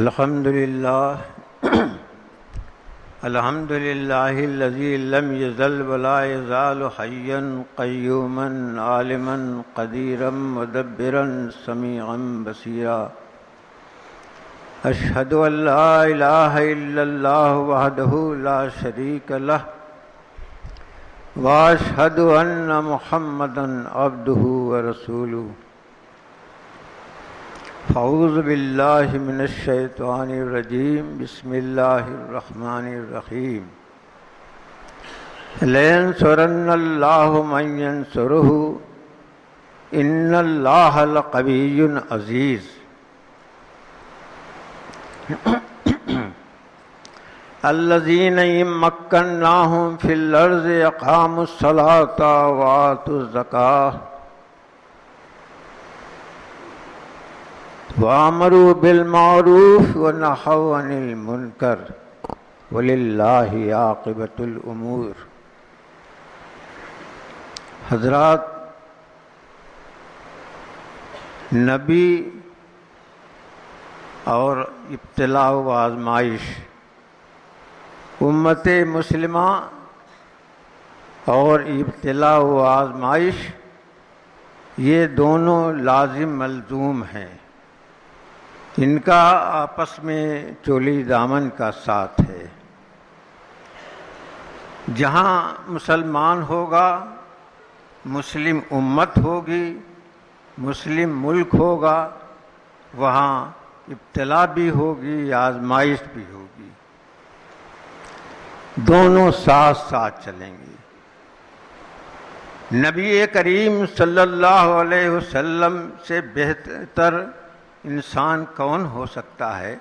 الحمد لله الحمد لله الذي لم يزل ولا يزال حيا قيوما عالما قديرا مدبرا سميعا بصيرا أشهد أن لا إله إلا الله وحده لا شريك له وأشهد أن محمدا عبده ورسوله أعوذ بالله من الشيطان الرجيم بسم الله الرحمن الرحيم لينصرن الله من ينصره إن الله لقوي عزيز الذين إن مكناهم في الأرض أقاموا الصلاة وآتوا الزكاة وَأَمَرُوا بِالْمَعْرُوفِ وَنَهَوْا عَنِ الْمُنكَرِ وَلِلَّهِ عَاقِبَةُ الْأُمُورِ۔ حضرات، نبی اور ابتلاء و آزمائش، امت مسلمہ اور ابتلاء و آزمائش، یہ دونوں لازم ملزوم ہیں۔ ان کا آپس میں چولی دامن کا ساتھ ہے۔ جہاں مسلمان ہوگا، مسلم امت ہوگی، مسلم ملک ہوگا، وہاں ابتلا بھی ہوگی، آزمائش بھی ہوگی، دونوں ساتھ ساتھ چلیں گے۔ نبی کریم صلی اللہ علیہ وسلم سے بہتر انسان کون ہو سکتا ہے؟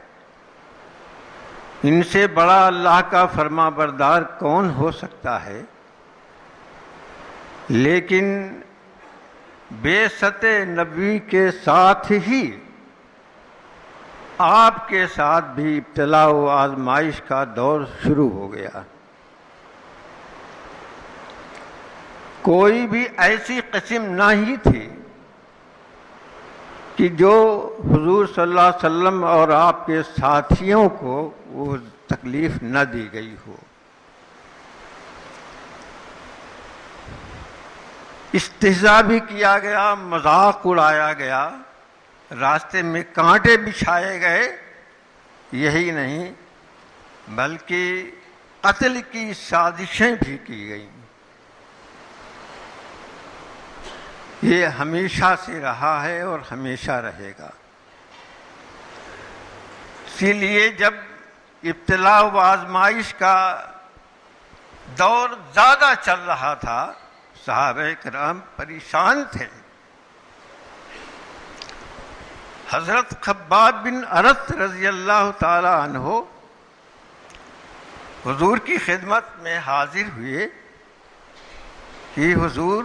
ان سے بڑا اللہ کا فرما بردار کون ہو سکتا ہے؟ لیکن بعثت نبی کے ساتھ ہی آپ کے ساتھ بھی ابتلاء و آزمائش کا دور شروع ہو گیا۔ کوئی بھی ایسی قسم نہیں تھی کہ جو حضور صلی اللہ علیہ وسلم اور آپ کے ساتھیوں کو وہ تکلیف نہ دی گئی ہو۔ استہزاء بھی کیا گیا، مذاق اڑایا گیا، راستے میں کانٹے بچھائے گئے، یہی نہیں بلکہ قتل کی سازشیں بھی کی گئیں۔ یہ ہمیشہ سے رہا ہے اور ہمیشہ رہے گا۔ اسی لیے جب ابتلاء و آزمائش کا دور زیادہ چل رہا تھا، صحابہ کرام پریشان تھے۔ حضرت خباب بن ارت رضی اللہ تعالی عنہ حضور کی خدمت میں حاضر ہوئے کہ حضور،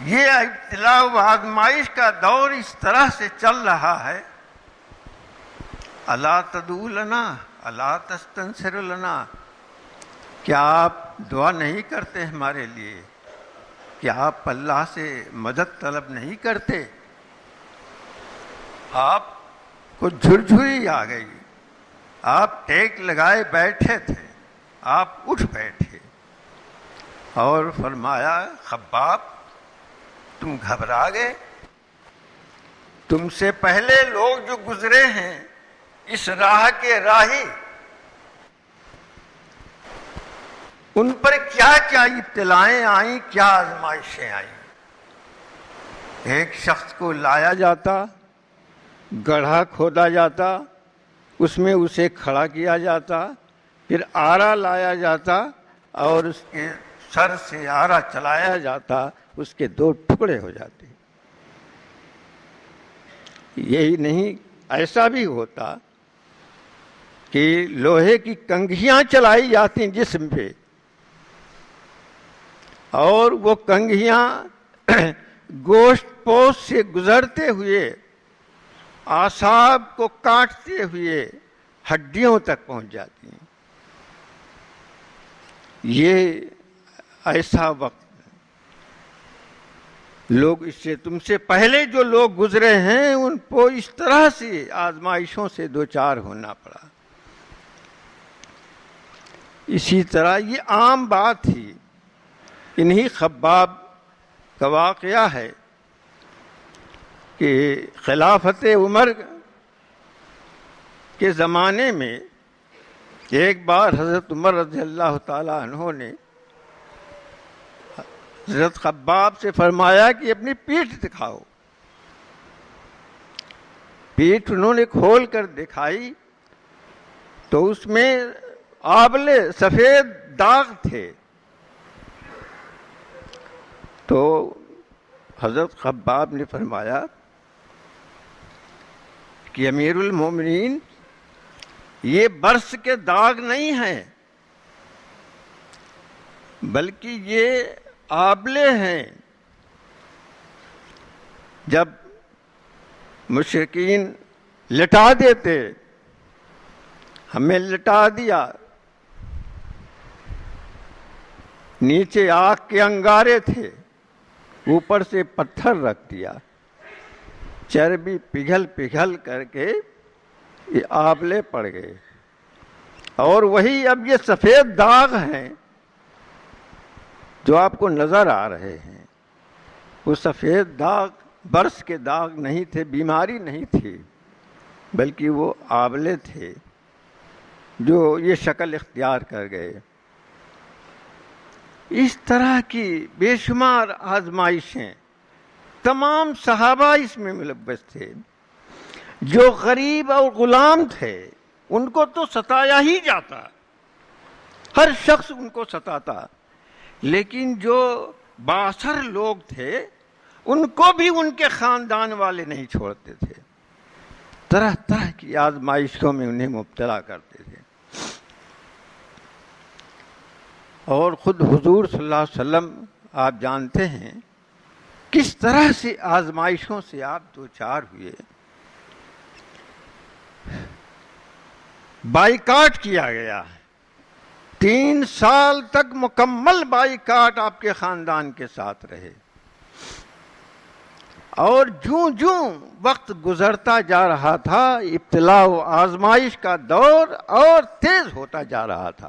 یہ ابتلاء و آزمائش کا دور اس طرح سے چل رہا ہے، الا تدعو لنا الا تستنصر لنا، کیا آپ دعا نہیں کرتے ہمارے لیے؟ کیا آپ اللہ سے مدد طلب نہیں کرتے؟ آپ کو جھرجھری آ گئی، آپ ٹیک لگائے بیٹھے تھے، آپ اٹھ بیٹھے اور فرمایا، خباب تم گھبرا گئے؟ تم سے پہلے لوگ جو گزرے ہیں اس راہ کے راہی، ان پر کیا کیا ابتلائیں آئیں، کیا آزمائشیں آئیں۔ ایک شخص کو لایا جاتا، گڑھا کھودا جاتا، اس میں اسے کھڑا کیا جاتا، پھر آرا لایا جاتا اور اس کے سر سے آرا چلایا جاتا، اس کے دو ٹکڑے ہو جاتے۔ یہی نہیں، ایسا بھی ہوتا کہ لوہے کی کنگھیاں چلائی جاتی جسم پہ، اور وہ کنگھیاں گوشت پوست سے گزرتے ہوئے اعصاب کو کاٹتے ہوئے ہڈیوں تک پہنچ جاتی ہیں۔ یہ ایسا وقت لوگ اس سے تم سے پہلے جو لوگ گزرے ہیں ان کو اس طرح سے آزمائشوں سے دوچار ہونا پڑا. اسی طرح یہ عام بات تھی. انہی خباب کا واقعہ ہے کہ خلافت عمر کے زمانے میں ایک بار حضرت عمر رضی اللہ تعالی عنہ نے حضرت خباب سے فرمایا کہ اپنی پیٹھ دکھاؤ. پیٹھ انہوں نے کھول کر دکھائی تو اس میں آبلے سفید داغ تھے. تو حضرت خباب نے فرمایا کہ امیر المومنین یہ برس کے داغ نہیں ہیں بلکہ یہ آبلے ہیں. جب مشرکین لٹا دیتے ہمیں لٹا دیا, نیچے آگ کے انگارے تھے, اوپر سے پتھر رکھ دیا, چربی پگھل کر کے یہ آبلے پڑ گئے, اور وہی اب یہ سفید داغ ہیں جو آپ کو نظر آ رہے ہیں. وہ سفید داغ برس کے داغ نہیں تھے, بیماری نہیں تھی, بلکہ وہ آبلے تھے جو یہ شکل اختیار کر گئے. اس طرح کی بے شمار آزمائشیں, تمام صحابہ اس میں ملوث تھے. جو غریب اور غلام تھے ان کو تو ستایا ہی جاتا, ہر شخص ان کو ستاتا, لیکن جو بااثر لوگ تھے ان کو بھی ان کے خاندان والے نہیں چھوڑتے تھے, طرح طرح کی آزمائشوں میں انہیں مبتلا کرتے تھے. اور خود حضور صلی اللہ علیہ وسلم آپ جانتے ہیں کس طرح سے آزمائشوں سے آپ دوچار ہوئے. بائیکاٹ کیا گیا, 3 سال تک مکمل بائیکاٹ آپ کے خاندان کے ساتھ رہے, اور جوں جوں وقت گزرتا جا رہا تھا ابتلاء و آزمائش کا دور اور تیز ہوتا جا رہا تھا.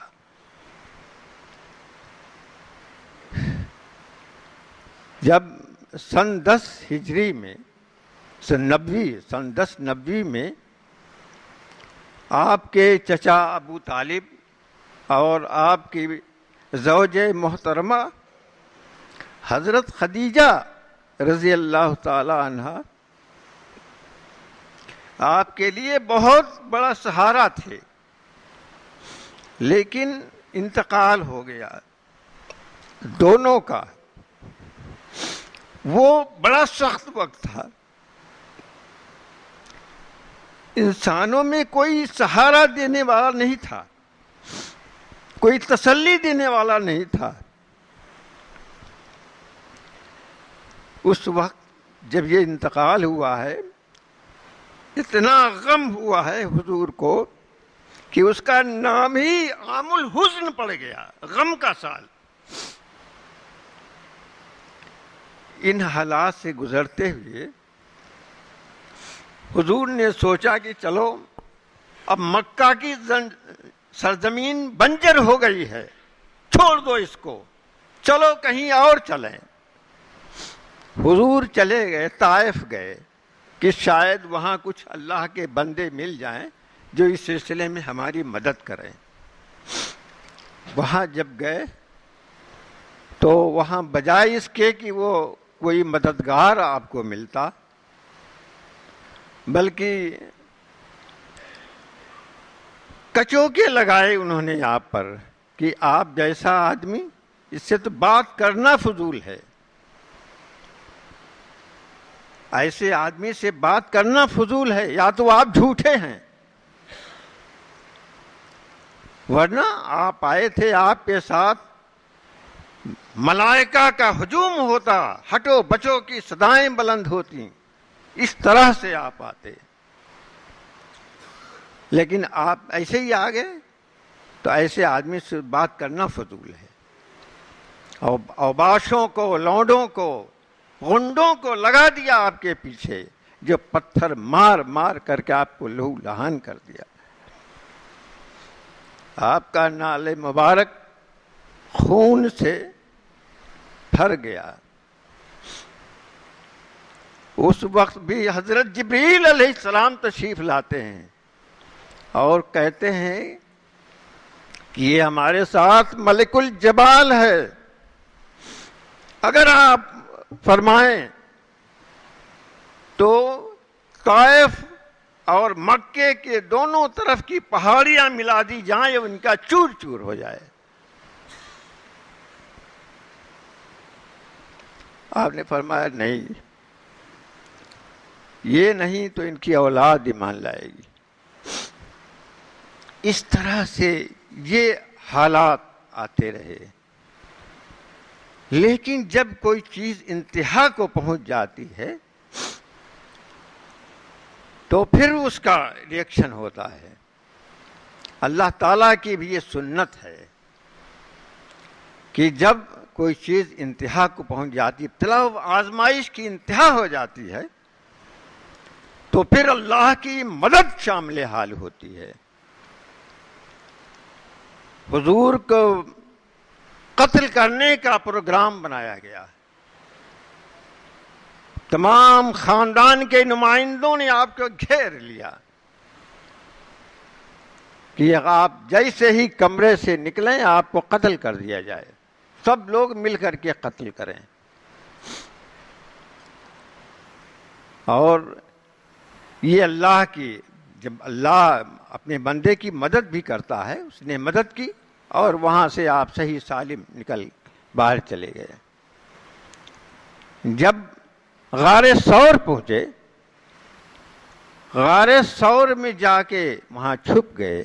جب سن 10 ہجری میں سن 10 نبوی میں آپ کے چچا ابو طالب اور آپ کی زوج محترمہ حضرت خدیجہ رضی اللہ تعالی عنہا آپ کے لیے بہت بڑا سہارا تھے, لیکن انتقال ہو گیا دونوں کا. وہ بڑا سخت وقت تھا, انسانوں میں کوئی سہارا دینے والا نہیں تھا, کوئی تسلی دینے والا نہیں تھا. اس وقت جب یہ انتقال ہوا ہے اتنا غم ہوا ہے حضور کو کہ اس کا نام ہی عام الحزن پڑ گیا, غم کا سال. ان حالات سے گزرتے ہوئے حضور نے سوچا کہ چلو اب مکہ کی سرزمین بنجر ہو گئی ہے, چھوڑ دو اس کو, چلو کہیں اور چلیں. حضور چلے گئے, طائف گئے کہ شاید وہاں کچھ اللہ کے بندے مل جائیں جو اس سلسلے میں ہماری مدد کریں. وہاں جب گئے تو وہاں بجائے اس کے کہ وہ کوئی مددگار آپ کو ملتا, بلکہ کچوکے لگائے انہوں نے آپ پر کہ آپ جیسا آدمی, اس سے تو بات کرنا فضول ہے, ایسے آدمی سے بات کرنا فضول ہے, یا تو آپ جھوٹے ہیں, ورنہ آپ آئے تھے, آپ کے ساتھ ملائکہ کا ہجوم ہوتا, ہٹو بچو کی صدائیں بلند ہوتی, اس طرح سے آپ آتے. لیکن آپ ایسے ہی آ گئے, تو ایسے آدمی سے بات کرنا فضول ہے. اور اوباشوں کو, لونڈوں کو غنڈوں کو لگا دیا آپ کے پیچھے، جو پتھر مار مار کر کے آپ کو لہو لہان کر دیا. آپ کا نال مبارک خون سے بھر گیا. اس وقت بھی حضرت جبریل علیہ السلام تشریف لاتے ہیں اور کہتے ہیں کہ یہ ہمارے ساتھ ملک الجبال ہے، اگر آپ فرمائیں تو طائف اور مکے کے دونوں طرف کی پہاڑیاں ملا دی جائیں اور ان کا چور چور ہو جائے. آپ نے فرمایا نہیں، یہ نہیں تو ان کی اولاد ایمان لائے گی. اس طرح سے یہ حالات آتے رہے. لیکن جب کوئی چیز انتہا کو پہنچ جاتی ہے تو پھر اس کا ریئیکشن ہوتا ہے. اللہ تعالیٰ کی بھی یہ سنت ہے کہ جب کوئی چیز انتہا کو پہنچ جاتی، ابتلا و آزمائش کی انتہا ہو جاتی ہے، تو پھر اللہ کی مدد شامل حال ہوتی ہے. حضور کو قتل کرنے کا پروگرام بنایا گیا. تمام خاندان کے نمائندوں نے آپ کو گھیر لیا کہ آپ جیسے ہی کمرے سے نکلیں آپ کو قتل کر دیا جائے، سب لوگ مل کر کے قتل کریں. اور یہ اللہ کی، جب اللہ اپنے بندے کی مدد بھی کرتا ہے، اس نے مدد کی اور وہاں سے آپ صحیح سالم نکل باہر چلے گئے. جب غار ثور پہنچے، غار ثور میں جا کے وہاں چھپ گئے.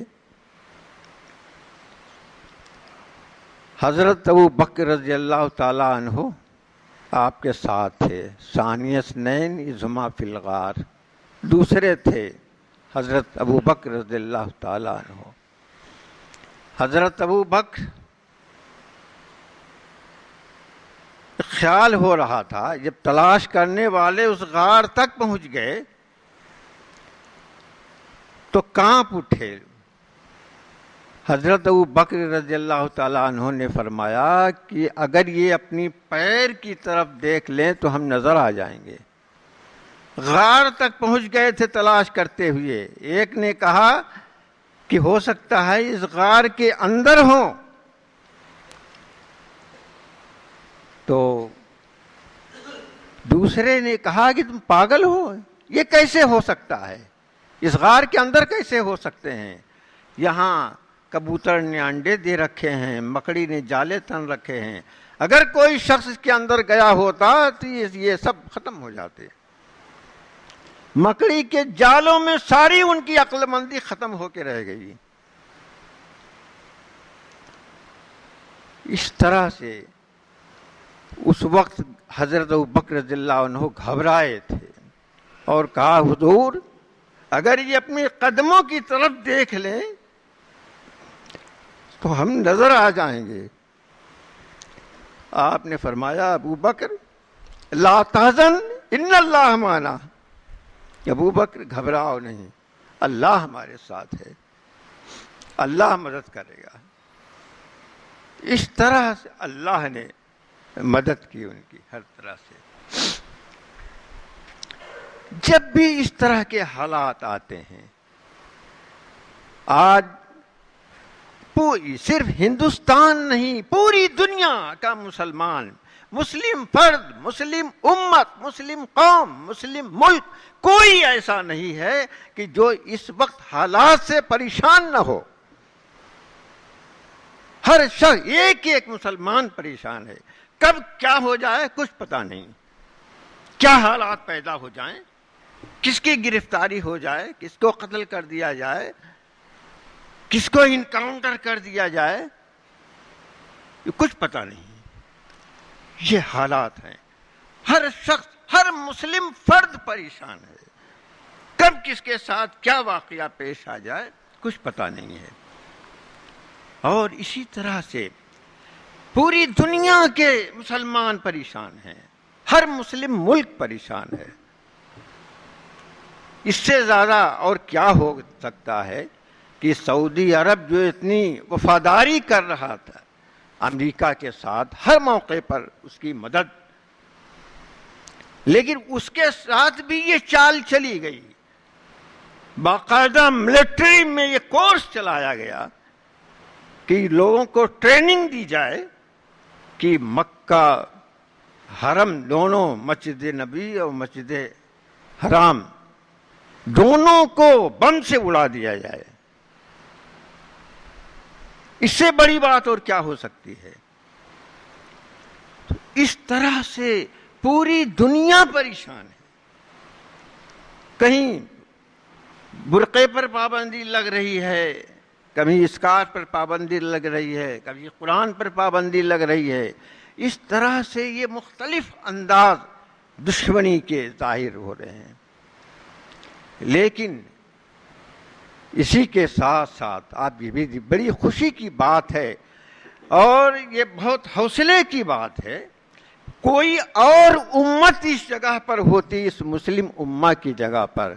حضرت ابو بکر رضی اللہ تعالی عنہ آپ کے ساتھ تھے. ثانی اثنین اذ ہما فی الغار، دوسرے تھے حضرت ابو بکر رضی اللہ تعالی عنہ. حضرت ابو بکر خیال ہو رہا تھا، جب تلاش کرنے والے اس غار تک پہنچ گئے تو کانپ اٹھے. حضرت ابو بکر رضی اللہ تعالیٰ عنہ نے فرمایا کہ اگر یہ اپنی پیر کی طرف دیکھ لیں تو ہم نظر آ جائیں گے. غار تک پہنچ گئے تھے تلاش کرتے ہوئے. ایک نے کہا کہ ہو سکتا ہے اس غار کے اندر ہوں، تو دوسرے نے کہا کہ تم پاگل ہو، یہ کیسے ہو سکتا ہے، اس غار کے اندر کیسے ہو سکتے ہیں؟ یہاں کبوتر نے انڈے دے رکھے ہیں، مکڑی نے جالے تن رکھے ہیں، اگر کوئی شخص اس کے اندر گیا ہوتا تو یہ سب ختم ہو جاتے. مکڑی کے جالوں میں ساری ان کی عقل مندی ختم ہو کے رہ گئی. اس طرح سے اس وقت حضرت ابوبکر رضی اللہ عنہ گھبرائے تھے اور کہا حضور اگر یہ اپنے قدموں کی طرف دیکھ لیں تو ہم نظر آ جائیں گے. آپ نے فرمایا ابو بکر لا تحزن ان اللہ معنا، ابو بکر گھبراؤ نہیں، اللہ ہمارے ساتھ ہے، اللہ مدد کرے گا. اس طرح سے اللہ نے مدد کی ان کی ہر طرح سے. جب بھی اس طرح کے حالات آتے ہیں، آج صرف ہندوستان نہیں، پوری دنیا کا مسلمان، مسلم فرد، مسلم امت، مسلم قوم، مسلم ملک، کوئی ایسا نہیں ہے کہ جو اس وقت حالات سے پریشان نہ ہو. ہر شخص، ایک ایک مسلمان پریشان ہے. کب کیا ہو جائے کچھ پتہ نہیں، کیا حالات پیدا ہو جائیں، کس کی گرفتاری ہو جائے، کس کو قتل کر دیا جائے، کس کو انکاؤنٹر کر دیا جائے، یہ کچھ پتہ نہیں. یہ حالات ہیں. ہر شخص، ہر مسلم فرد پریشان ہے. کب کس کے ساتھ کیا واقعہ پیش آ جائے کچھ پتہ نہیں ہے. اور اسی طرح سے پوری دنیا کے مسلمان پریشان ہیں. ہر مسلم ملک پریشان ہے۔ اس سے زیادہ اور کیا ہو سکتا ہے کہ سعودی عرب جو اتنی وفاداری کر رہا تھا امریکہ کے ساتھ ہر موقع پر اس کی مدد، لیکن اس کے ساتھ بھی یہ چال چلی گئی، باقاعدہ ملٹری میں یہ کورس چلایا گیا کہ لوگوں کو ٹریننگ دی جائے کہ مکہ حرم دونوں، مسجد نبی اور مسجد حرام دونوں کو بم سے اڑا دیا جائے۔ اس سے بڑی بات اور کیا ہو سکتی ہے؟ تو اس طرح سے پوری دنیا پریشان ہے۔ کہیں برقعے پر پابندی لگ رہی ہے، کبھی اسکارف پر پابندی لگ رہی ہے، کبھی قرآن پر پابندی لگ رہی ہے۔ اس طرح سے یہ مختلف انداز دشمنی کے ظاہر ہو رہے ہیں، لیکن اسی کے ساتھ ساتھ آپ یہ بھی بڑی خوشی کی بات ہے اور یہ بہت حوصلے کی بات ہے، کوئی اور امت اس جگہ پر ہوتی، اس مسلم امہ کی جگہ پر،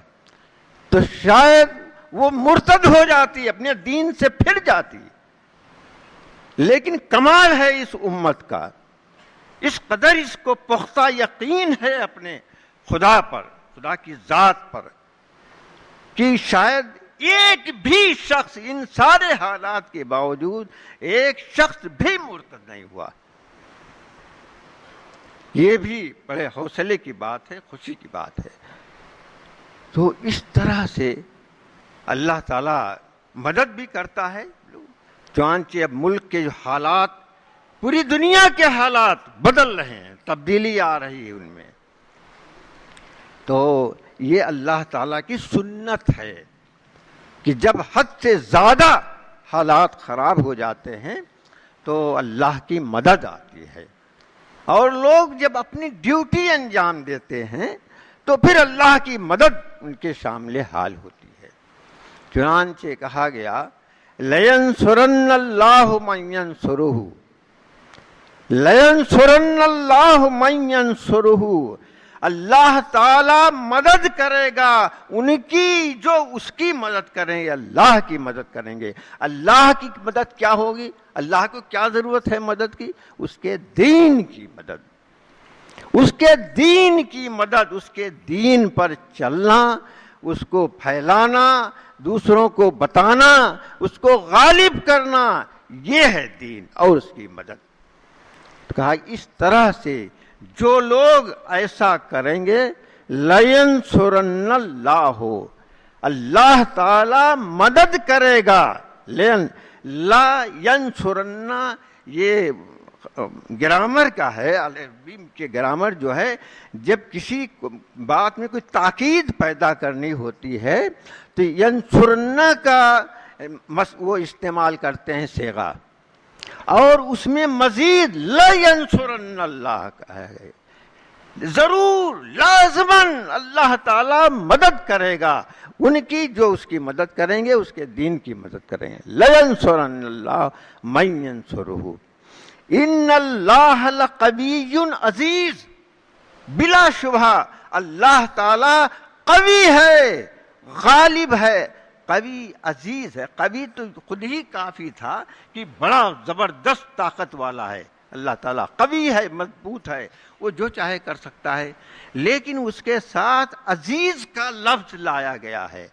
تو شاید وہ مرتد ہو جاتی، اپنے دین سے پھر جاتی۔ لیکن کمال ہے اس امت کا، اس قدر اس کو پختہ یقین ہے اپنے خدا پر، خدا کی ذات پر، کہ شاید ایک بھی شخص ان سارے حالات کے باوجود ایک شخص بھی مرتد نہیں ہوا۔ یہ بھی بڑے حوصلے کی بات ہے، خوشی کی بات ہے۔ تو اس طرح سے اللہ تعالیٰ مدد بھی کرتا ہے، چنانچہ اب ملک کے جو حالات، پوری دنیا کے حالات بدل رہے ہیں، تبدیلی آ رہی ہے ان میں، تو یہ اللہ تعالیٰ کی سنت ہے کہ جب حد سے زیادہ حالات خراب ہو جاتے ہیں تو اللہ کی مدد آتی ہے، اور لوگ جب اپنی ڈیوٹی انجام دیتے ہیں تو پھر اللہ کی مدد ان کے شامل حال ہوتی ہے۔ چنانچہ کہا گیا لَيَنْصُرَنَّ اللَّهُ مَن يَنْصُرُهُ، لَيَنْصُرَنَّ اللَّهُ مَن يَنْصُرُهُ، اللہ تعالی مدد کرے گا ان کی جو اس کی مدد کریں گے، اللہ کی مدد کریں گے۔ اللہ کی مدد کیا ہوگی؟ اللہ کو کیا ضرورت ہے مدد کی؟ اس کے دین کی مدد، اس کے دین کی مدد، اس کے دین پر چلنا، اس کو پھیلانا، دوسروں کو بتانا، اس کو غالب کرنا، یہ ہے دین اور اس کی مدد۔ کہا اس طرح سے جو لوگ ایسا کریں گے لَيَنْصُرَنَّ اللَّهُ، اللہ تعالی مدد کرے گا۔ لا ینصرن یہ گرامر کا ہے، عربی کے گرامر جو ہے، جب کسی بات میں کوئی تاکید پیدا کرنی ہوتی ہے تو ینصرن کا وہ استعمال کرتے ہیں صیغہ، اور اس میں مزید لا ینصرن اللہ کا ہے، ضرور لازماً اللہ تعالی مدد کرے گا ان کی جو اس کی مدد کریں گے، اس کے دین کی مدد کریں گے۔ لَيَنْصُرَنَّ اللَّهُ مَن يَنْصُرُهُ إِنَّ اللَّهَ لَقَوِيٌّ عزیز، بلا شبہ اللہ تعالی قوی ہے، غالب ہے، قوی عزیز ہے۔ قوی تو خود ہی کافی تھا کہ بڑا زبردست طاقت والا ہے، اللہ تعالیٰ قوی ہے، مضبوط ہے، وہ جو چاہے کر سکتا ہے، لیکن اس کے ساتھ عزیز کا لفظ لایا گیا ہے۔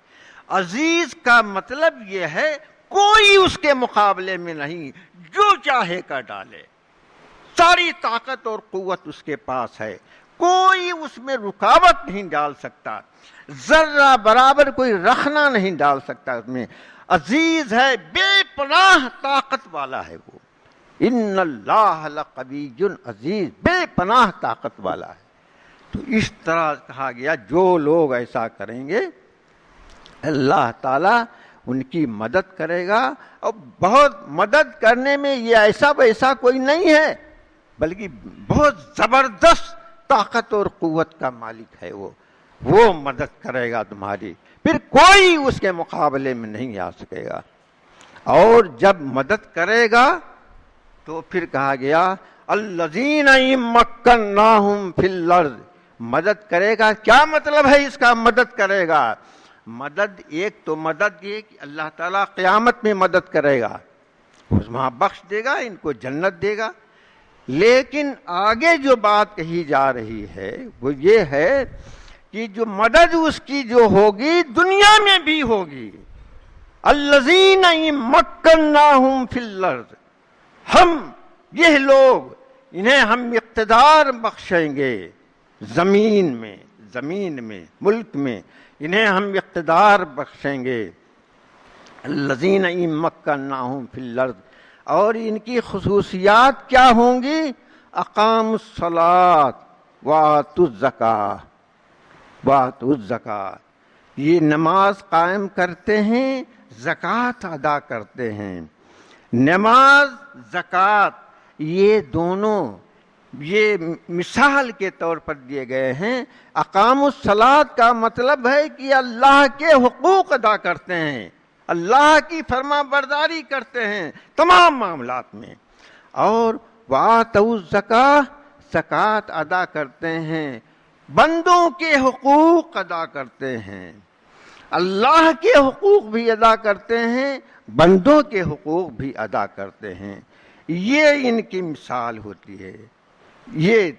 عزیز کا مطلب یہ ہے کوئی اس کے مقابلے میں نہیں، جو چاہے کر ڈالے، ساری طاقت اور قوت اس کے پاس ہے، کوئی اس میں رکاوٹ نہیں ڈال سکتا، ذرہ برابر کوئی رخنا نہیں ڈال سکتا اس میں۔ عزیز ہے، بے پناہ طاقت والا ہے وہ۔ ان اللہ لقوی عزیز، بے پناہ طاقت والا ہے۔ تو اس طرح کہا گیا جو لوگ ایسا کریں گے اللہ تعالیٰ ان کی مدد کرے گا، اور بہت مدد کرنے میں یہ ایسا ویسا کوئی نہیں ہے، بلکہ بہت زبردست طاقت اور قوت کا مالک ہے وہ مدد کرے گا تمہاری، پھر کوئی اس کے مقابلے میں نہیں آ سکے گا۔ اور جب مدد کرے گا تو پھر کہا گیا الذین مکناہم فی الارض، مدد کرے گا کیا مطلب ہے اس کا مدد کرے گا؟ مدد ایک تو مدد یہ کہ اللہ تعالیٰ قیامت میں مدد کرے گا، وہاں بخش دے گا، ان کو جنت دے گا. لیکن آگے جو بات کہی جا رہی ہے وہ یہ ہے کہ جو مدد اس کی جو ہوگی دنیا میں بھی ہوگی. الذین مکناہم فی الارض، ہم یہ لوگ انہیں ہم اقتدار بخشیں گے زمین میں ملک میں، انہیں ہم اقتدار بخشیں گے. الذین مکناہم فی الارض، اور ان کی خصوصیات کیا ہوں گی؟ اقاموا الصلاۃ وآتوا الزکاۃ، یہ نماز قائم کرتے ہیں، زکوٰۃ ادا کرتے ہیں. نماز زکوٰۃ یہ دونوں یہ مثال کے طور پر دیے گئے ہیں. اقاموا الصلاۃ کا مطلب ہے کہ اللہ کے حقوق ادا کرتے ہیں، اللہ کی فرما برداری کرتے ہیں تمام معاملات میں. اور وآتوا الزکاۃ، زکوٰۃ ادا کرتے ہیں، بندوں کے حقوق ادا کرتے ہیں، اللہ کے حقوق بھی ادا کرتے ہیں، بندوں کے حقوق بھی ادا کرتے ہیں. یہ ان کی مثال ہوتی ہے. یہ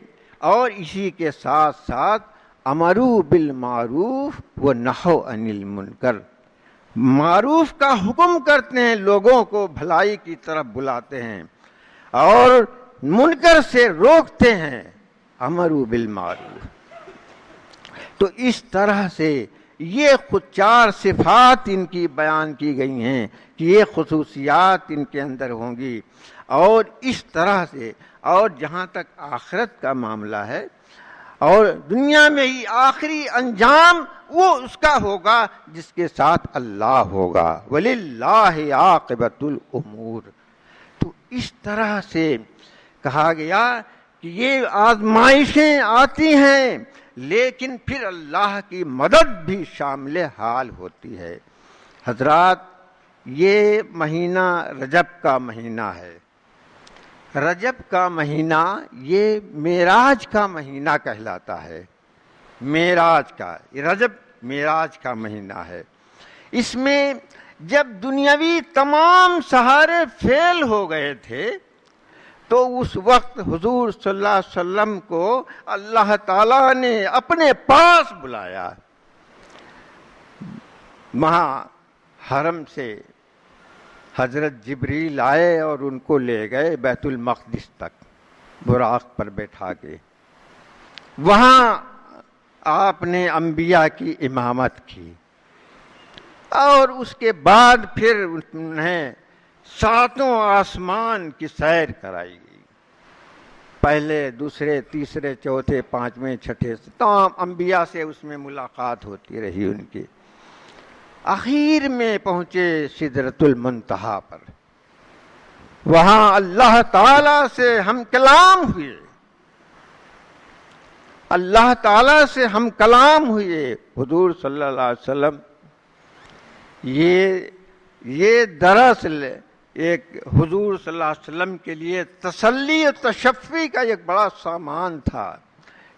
اور اسی کے ساتھ ساتھ امروا بالمعروف ونہوا عن المنکر، معروف کا حکم کرتے ہیں، لوگوں کو بھلائی کی طرف بلاتے ہیں، اور منکر سے روکتے ہیں. امروا بالمعروف. تو اس طرح سے یہ خود 4 صفات ان کی بیان کی گئی ہیں کہ یہ خصوصیات ان کے اندر ہوں گی. اور اس طرح سے، اور جہاں تک آخرت کا معاملہ ہے اور دنیا میں ہی آخری انجام وہ اس کا ہوگا جس کے ساتھ اللہ ہوگا. وَلِلَّهِ عَاقِبَةُ الْأُمُورِ. تو اس طرح سے کہا گیا کہ یہ آزمائشیں آتی ہیں لیکن پھر اللہ کی مدد بھی شامل حال ہوتی ہے. حضرات، یہ مہینہ رجب کا مہینہ ہے. رجب کا مہینہ یہ معراج کا مہینہ کہلاتا ہے. معراج کا، رجب معراج کا مہینہ ہے. اس میں جب دنیاوی تمام سہارے فیل ہو گئے تھے تو اس وقت حضور صلی اللہ علیہ وسلم کو اللہ تعالیٰ نے اپنے پاس بلایا. وہاں حرم سے حضرت جبریل آئے اور ان کو لے گئے بیت المقدس تک براق پر بیٹھا کے. وہاں آپ نے انبیاء کی امامت کی اور اس کے بعد پھر انہیں 7 آسمان کی سیر کرائی گئی. پہلے، دوسرے، تیسرے، چوتھے، 5ویں، 6ٹھے تمام انبیاء سے اس میں ملاقات ہوتی رہی ان کی. آخر میں پہنچے سدرۃ المنتہا پر. وہاں اللہ تعالی سے ہم کلام ہوئے، اللہ تعالی سے ہم کلام ہوئے. حضور صلی اللہ علیہ وسلم یہ دراصل ایک حضور صلی اللہ علیہ وسلم کے لیے تسلی و تشفی کا ایک بڑا سامان تھا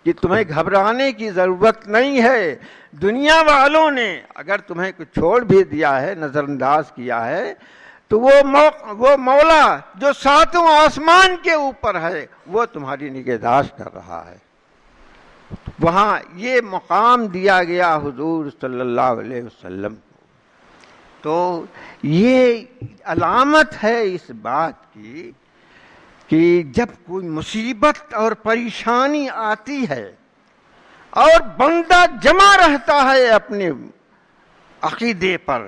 کہ تمہیں گھبرانے کی ضرورت نہیں ہے. دنیا والوں نے اگر تمہیں کچھ چھوڑ بھی دیا ہے، نظر انداز کیا ہے، تو وہ مولا جو 7 آسمان کے اوپر ہے وہ تمہاری نگہداشت کر رہا ہے. وہاں یہ مقام دیا گیا حضور صلی اللہ علیہ وسلم کو. تو یہ علامت ہے اس بات کی کہ جب کوئی مصیبت اور پریشانی آتی ہے اور بندہ جمع رہتا ہے اپنے عقیدے پر،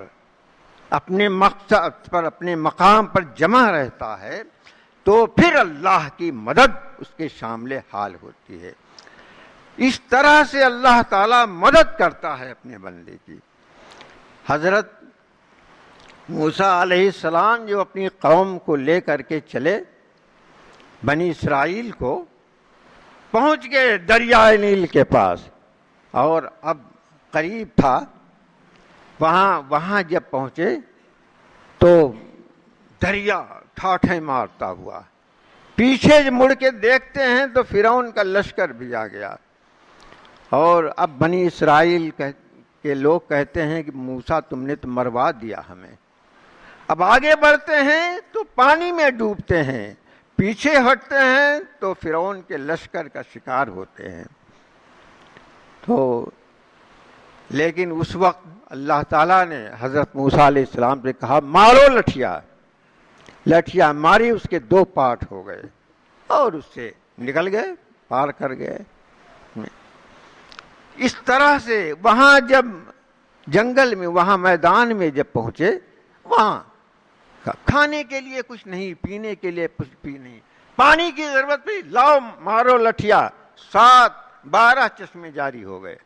اپنے مقصد پر، اپنے مقام پر جمع رہتا ہے، تو پھر اللہ کی مدد اس کے شامل حال ہوتی ہے. اس طرح سے اللہ تعالیٰ مدد کرتا ہے اپنے بندے کی. حضرت موسیٰ علیہ السلام جو اپنی قوم کو لے کر کے چلے، بنی اسرائیل کو، پہنچ گئے دریائے نیل کے پاس اور اب قریب تھا. وہاں جب پہنچے تو دریا ٹھاٹھیں مارتا ہوا پیچھے مڑ کے دیکھتے ہیں تو فرعون کا لشکر بھی آ گیا، اور اب بنی اسرائیل کے لوگ کہتے ہیں کہ موسیٰ تم نے تو مروا دیا ہمیں۔ اب آگے بڑھتے ہیں تو پانی میں ڈوبتے ہیں، پیچھے ہٹتے ہیں تو فرعون کے لشکر کا شکار ہوتے ہیں۔ تو لیکن اس وقت اللہ تعالیٰ نے حضرت موسیٰ علیہ السلام سے کہا مارو لٹھیا، لٹھیا ماری، اس کے 2 پارٹ ہو گئے اور اس سے نکل گئے، پار کر گئے۔ اس طرح سے وہاں جب جنگل میں، وہاں میدان میں جب پہنچے، وہاں کھانے کے لیے کچھ نہیں، پینے کے لیے کچھ بھی نہیں، پانی کی ضرورت پڑی، لاؤ مارو لٹھیا، 12 چشمے جاری ہو گئے۔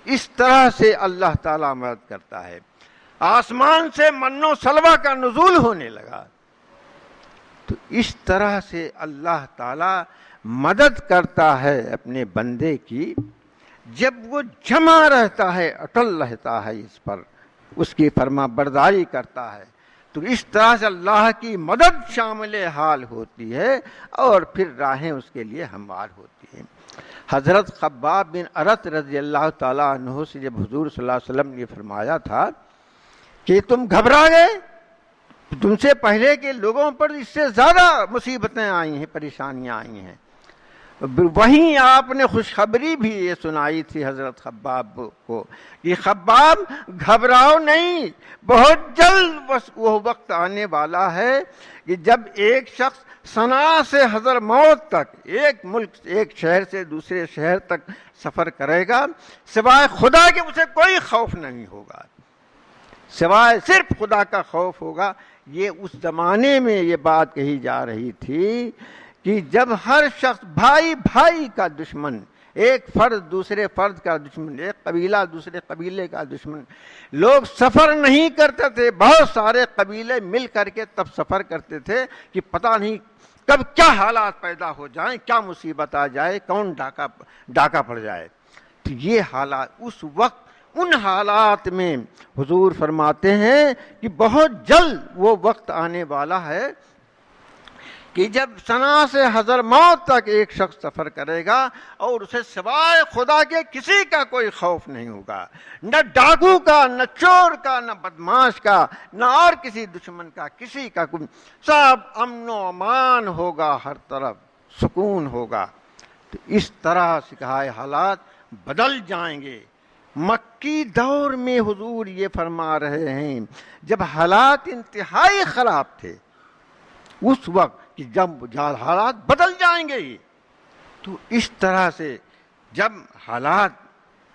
اس طرح سے اللہ تعالیٰ مدد کرتا ہے۔ آسمان سے من و سلوہ کا نزول ہونے لگا۔ تو اس طرح سے اللہ تعالیٰ مدد کرتا ہے اپنے بندے کی جب وہ جمع رہتا ہے، اٹل رہتا ہے اس پر، اس کی فرما برداری کرتا ہے، تو اس طرح سے اللہ کی مدد شامل حال ہوتی ہے اور پھر راہیں اس کے لیے ہموار ہوتی ہیں۔ حضرت خباب بن ارت رضی اللہ تعالیٰ عنہ سے جب حضور صلی اللہ علیہ وسلم نے فرمایا تھا کہ تم گھبرا گئے، تم سے پہلے کے لوگوں پر اس سے زیادہ مصیبتیں آئی ہیں، پریشانیاں آئی ہیں، وہیں آپ نے خوشخبری بھی یہ سنائی تھی حضرت خباب کو کہ خباب گھبراؤ نہیں، بہت جلد وہ وقت آنے والا ہے کہ جب ایک شخص صنعاء سے حضرموت تک، ایک ملک، ایک شہر سے دوسرے شہر تک سفر کرے گا، سوائے خدا کے اسے کوئی خوف نہیں ہوگا، سوائے صرف خدا کا خوف ہوگا۔ یہ اس زمانے میں یہ بات کہی جا رہی تھی کہ جب ہر شخص بھائی بھائی کا دشمن، ایک فرد دوسرے فرد کا دشمن، ایک قبیلہ دوسرے قبیلے کا دشمن، لوگ سفر نہیں کرتے تھے، بہت سارے قبیلے مل کر کے تب سفر کرتے تھے کہ پتہ نہیں کب کیا حالات پیدا ہو جائیں، کیا مصیبت آ جائے، کون ڈاکہ پڑ جائے۔ تو یہ حالات اس وقت، ان حالات میں حضور فرماتے ہیں کہ بہت جلد وہ وقت آنے والا ہے کہ جب صنعاء سے حضرموت تک ایک شخص سفر کرے گا اور اسے سوائے خدا کے کسی کا کوئی خوف نہیں ہوگا، نہ ڈاکو کا، نہ چور کا، نہ بدماش کا، نہ اور کسی دشمن کا، کسی کا، سب امن و امان ہوگا، ہر طرف سکون ہوگا۔ تو اس طرح سے کہا ہے حالات بدل جائیں گے۔ مکی دور میں حضور یہ فرما رہے ہیں جب حالات انتہائی خراب تھے، اس وقت کہ جب حالات بدل جائیں گے، تو اس طرح سے جب حالات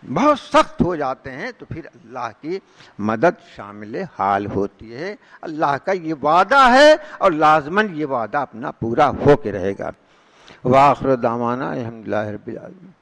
بہت سخت ہو جاتے ہیں تو پھر اللہ کی مدد شامل حال ہوتی ہے۔ اللہ کا یہ وعدہ ہے اور لازماً یہ وعدہ اپنا پورا ہو کے رہے گا۔ وآخر دعوانا الحمدللہ رب العالمین۔